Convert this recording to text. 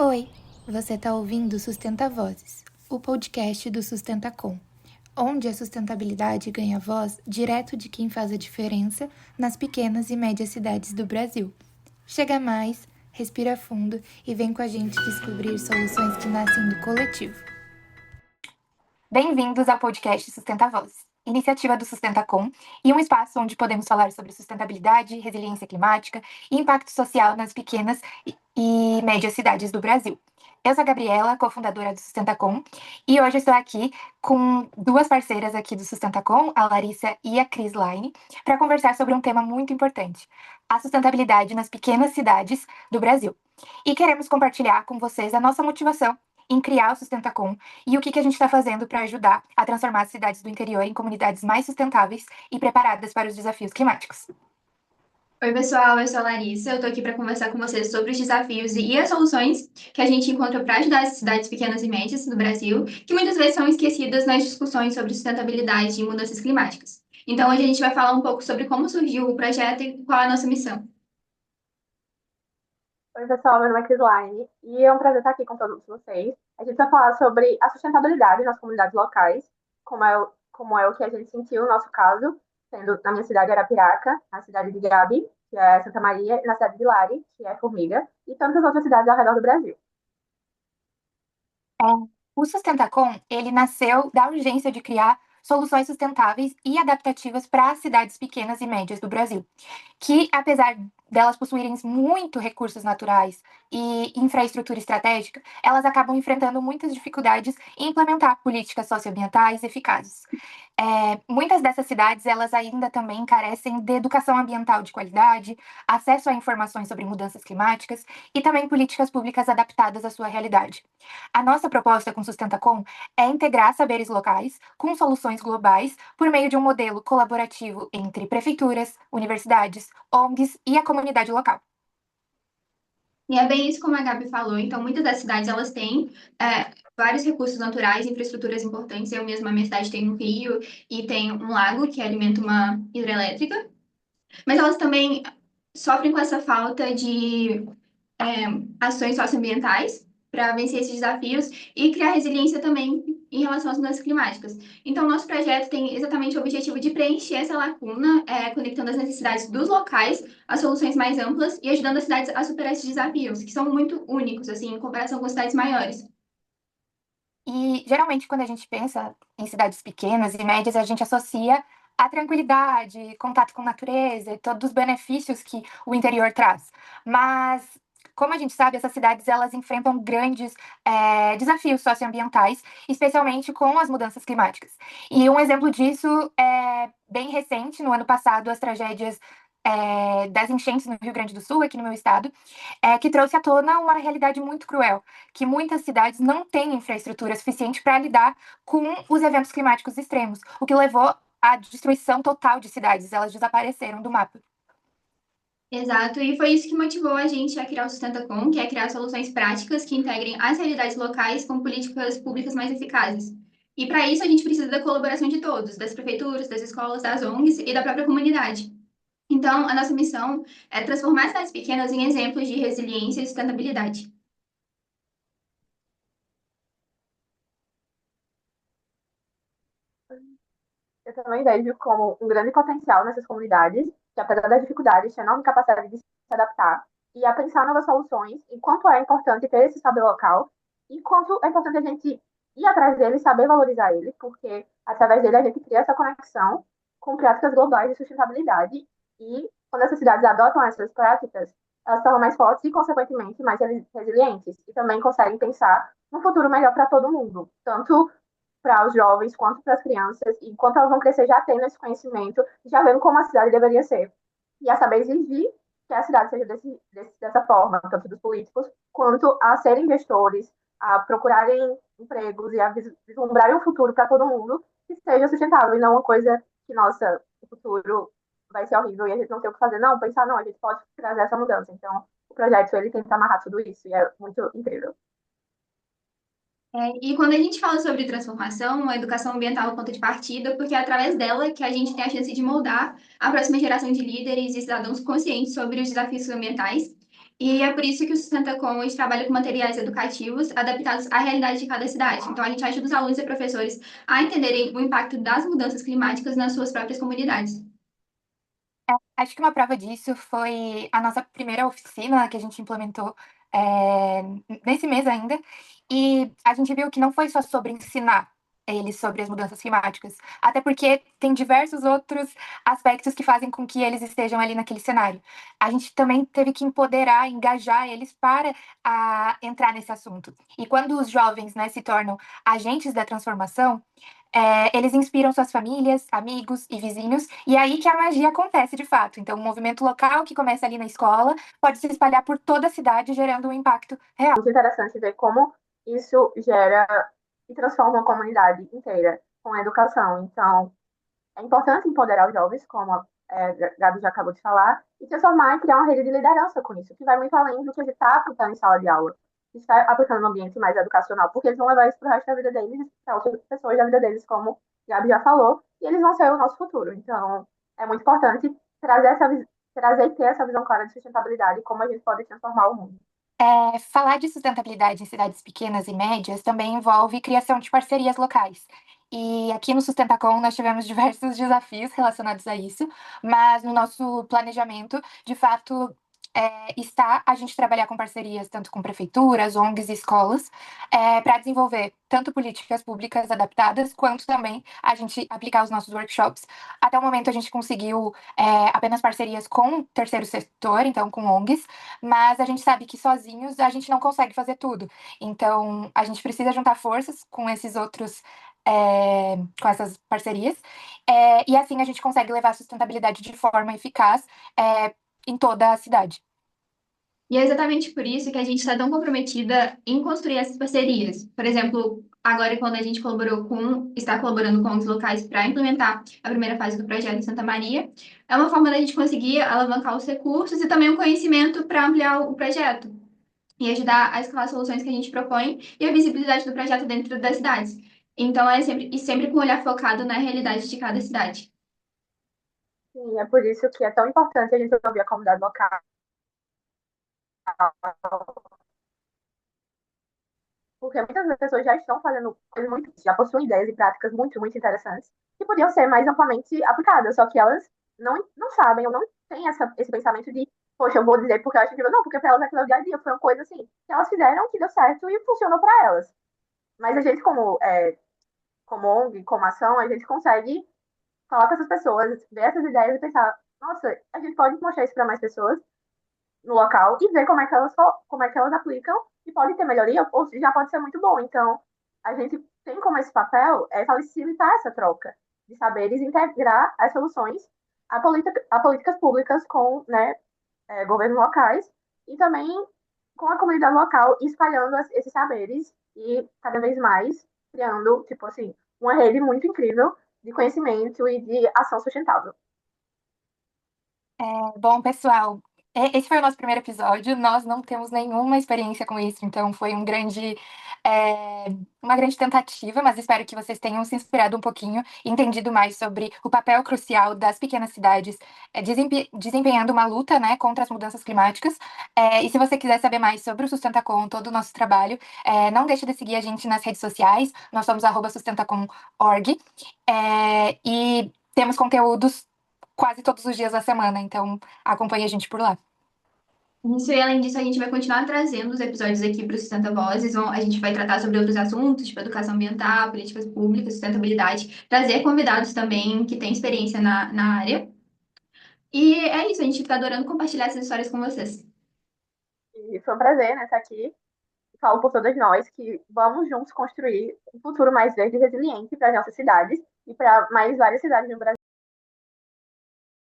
Oi, você está ouvindo Sustenta Vozes, o podcast do Sustentacom, onde a sustentabilidade ganha voz direto de quem faz a diferença nas pequenas e médias cidades do Brasil. Chega mais, respira fundo e vem com a gente descobrir soluções que nascem do coletivo. Bem-vindos ao podcast Sustenta Vozes, iniciativa do Sustentacom e um espaço onde podemos falar sobre sustentabilidade, resiliência climática e impacto social nas pequenas e médias cidades do Brasil. Eu sou a Gabriela, cofundadora do Sustentacom, e hoje estou aqui com duas parceiras aqui do Sustentacom, a Larissa e a Cris Line, para conversar sobre um tema muito importante, a sustentabilidade nas pequenas cidades do Brasil. E queremos compartilhar com vocês a nossa motivação em criar o Sustentacom e o que a gente está fazendo para ajudar a transformar as cidades do interior em comunidades mais sustentáveis e preparadas para os desafios climáticos. Oi, pessoal, eu sou a Larissa. Eu tô aqui para conversar com vocês sobre os desafios e as soluções que a gente encontra para ajudar as cidades pequenas e médias do Brasil, que muitas vezes são esquecidas nas discussões sobre sustentabilidade e mudanças climáticas. Então, hoje a gente vai falar um pouco sobre como surgiu o projeto e qual é a nossa missão. Oi, pessoal, meu nome é Crislaine e é um prazer estar aqui com todos vocês. A gente vai falar sobre a sustentabilidade nas comunidades locais, como é o que a gente sentiu no nosso caso, sendo na minha cidade Arapiraca, na cidade de Gabi, que é Santa Maria, e na cidade de Lari, que é Formiga, e tantas outras cidades ao redor do Brasil. O Sustentacom, ele nasceu da urgência de criar soluções sustentáveis e adaptativas para as cidades pequenas e médias do Brasil, que, apesar delas possuírem muito recursos naturais e infraestrutura estratégica, elas acabam enfrentando muitas dificuldades em implementar políticas socioambientais eficazes. Muitas dessas cidades, elas ainda também carecem de educação ambiental de qualidade, acesso a informações sobre mudanças climáticas e também políticas públicas adaptadas à sua realidade. A nossa proposta com Sustentacom é integrar saberes locais com soluções globais por meio de um modelo colaborativo entre prefeituras, universidades, ONGs e a comunidade local. E é bem isso como a Gabi falou. Então, muitas das cidades, elas têm vários recursos naturais, infraestruturas importantes. Eu mesma, a minha cidade tem um rio e tem um lago que alimenta uma hidrelétrica. Mas elas também sofrem com essa falta de é, ações socioambientais para vencer esses desafios e criar resiliência também em relação às mudanças climáticas. Então, nosso projeto tem exatamente o objetivo de preencher essa lacuna, conectando as necessidades dos locais às soluções mais amplas e ajudando as cidades a superar esses desafios, que são muito únicos, assim, em comparação com cidades maiores. E geralmente, quando a gente pensa em cidades pequenas e médias, a gente associa a tranquilidade, contato com a natureza e todos os benefícios que o interior traz. Mas, como a gente sabe, essas cidades elas enfrentam grandes desafios socioambientais, especialmente com as mudanças climáticas. E um exemplo disso é bem recente, no ano passado, as tragédias das enchentes no Rio Grande do Sul, aqui no meu estado, que trouxe à tona uma realidade muito cruel, que muitas cidades não têm infraestrutura suficiente para lidar com os eventos climáticos extremos, o que levou à destruição total de cidades, elas desapareceram do mapa. Exato, e foi isso que motivou a gente a criar o Sustentacom, que é criar soluções práticas que integrem as realidades locais com políticas públicas mais eficazes. E para isso a gente precisa da colaboração de todos, das prefeituras, das escolas, das ONGs e da própria comunidade. Então, a nossa missão é transformar cidades pequenas em exemplos de resiliência e sustentabilidade. Eu também vejo como um grande potencial nessas comunidades, que apesar das dificuldades, têm enorme capacidade de se adaptar e a pensar novas soluções, e quanto é importante ter esse saber local, e quanto é importante a gente ir atrás dele e saber valorizar ele, porque através dele a gente cria essa conexão com práticas globais de sustentabilidade, e quando essas cidades adotam essas práticas, elas se tornam mais fortes e, consequentemente, mais resilientes, e também conseguem pensar num futuro melhor para todo mundo, tanto para os jovens quanto para as crianças, e enquanto elas vão crescer já tendo esse conhecimento, já vendo como a cidade deveria ser. E a saber exigir que a cidade seja dessa forma, tanto dos políticos, quanto a serem gestores, a procurarem empregos e a vislumbrarem um futuro para todo mundo que seja sustentável, e não uma coisa que, nossa, o futuro vai ser horrível e a gente não tem o que fazer. Não, pensar, não, a gente pode trazer essa mudança. Então, o projeto, ele tenta amarrar tudo isso, e é muito incrível. E quando a gente fala sobre transformação, a educação ambiental é o ponto de partida, porque é através dela que a gente tem a chance de moldar a próxima geração de líderes e cidadãos conscientes sobre os desafios ambientais E é por isso que o Sustenta Commons trabalha com materiais educativos adaptados à realidade de cada cidade. Então, a gente ajuda os alunos e professores a entenderem o impacto das mudanças climáticas nas suas próprias comunidades. Acho que uma prova disso foi a nossa primeira oficina que a gente implementou nesse mês ainda. E a gente viu que não foi só sobre ensinar eles sobre as mudanças climáticas, até porque tem diversos outros aspectos que fazem com que eles estejam ali naquele cenário. A gente também teve que empoderar, engajar eles para entrar nesse assunto. E quando os jovens, né, se tornam agentes da transformação, eles inspiram suas famílias, amigos e vizinhos, e é aí que a magia acontece de fato. Então, um movimento local que começa ali na escola pode se espalhar por toda a cidade, gerando um impacto real. Muito interessante ver como isso gera e transforma uma comunidade inteira com a educação. Então, é importante empoderar os jovens, como a Gabi já acabou de falar, e transformar e criar uma rede de liderança com isso, que vai muito além do que a gente está aplicando em sala de aula, que está aplicando no ambiente mais educacional, porque eles vão levar isso para o resto da vida deles e para outras pessoas da vida deles, como a Gabi já falou, e eles vão ser o nosso futuro. Então, é muito importante trazer e ter essa visão clara de sustentabilidade e como a gente pode transformar o mundo. Falar de sustentabilidade em cidades pequenas e médias também envolve criação de parcerias locais. E aqui no Sustentacom nós tivemos diversos desafios relacionados a isso, mas no nosso planejamento, de fato, está a gente trabalhar com parcerias tanto com prefeituras, ONGs e escolas, para desenvolver tanto políticas públicas adaptadas, quanto também a gente aplicar os nossos workshops. Até o momento a gente conseguiu apenas parcerias com o terceiro setor, então com ONGs, mas a gente sabe que sozinhos a gente não consegue fazer tudo. Então, a gente precisa juntar forças com esses outros, com essas parcerias, e assim a gente consegue levar a sustentabilidade de forma eficaz, em toda a cidade. E é exatamente por isso que a gente está tão comprometida em construir essas parcerias. Por exemplo, agora quando a gente está colaborando com os locais para implementar a primeira fase do projeto em Santa Maria, é uma forma da gente conseguir alavancar os recursos e também o conhecimento para ampliar o projeto e ajudar a escalar as soluções que a gente propõe e a visibilidade do projeto dentro das cidades. Então, sempre com um olhar focado na realidade de cada cidade. Sim, é por isso que é tão importante a gente ouvir a comunidade local, porque muitas pessoas já estão fazendo coisas muito, já possuem ideias e práticas muito, muito interessantes, que podiam ser mais amplamente aplicadas, só que elas não sabem, ou não têm esse pensamento de, poxa, eu vou dizer porque eu acho que não, porque para elas aquilo é o dia a dia, foi uma coisa assim, que elas fizeram, que deu certo e funcionou para elas. Mas a gente, como ONG, como ação, a gente consegue falar com essas pessoas, ver essas ideias e pensar, nossa, a gente pode mostrar isso para mais pessoas no local e ver como é que elas aplicam e pode ter melhoria ou já pode ser muito bom. Então, a gente tem como esse papel facilitar essa troca de saberes, integrar as soluções a políticas públicas com, né, governos locais e também com a comunidade local espalhando esses saberes e cada vez mais criando, tipo assim, uma rede muito incrível de conhecimento e de ação sustentável. Bom, pessoal, esse foi o nosso primeiro episódio. Nós não temos nenhuma experiência com isso, então foi uma grande tentativa, mas espero que vocês tenham se inspirado um pouquinho e entendido mais sobre o papel crucial das pequenas cidades, desempenhando uma luta, né, contra as mudanças climáticas. E se você quiser saber mais sobre o Sustentacom, todo o nosso trabalho, não deixe de seguir a gente nas redes sociais. Nós somos @sustentacom.org, e temos conteúdos quase todos os dias da semana, então acompanhe a gente por lá. Isso, e além disso, a gente vai continuar trazendo os episódios aqui para o Sustenta Vozes. A gente vai tratar sobre outros assuntos, tipo educação ambiental, políticas públicas, sustentabilidade, trazer convidados também que têm experiência na área. E é isso, a gente está adorando compartilhar essas histórias com vocês. E foi um prazer, né, estar aqui. Falo por todas nós que vamos juntos construir um futuro mais verde e resiliente para as nossas cidades e para mais várias cidades no Brasil.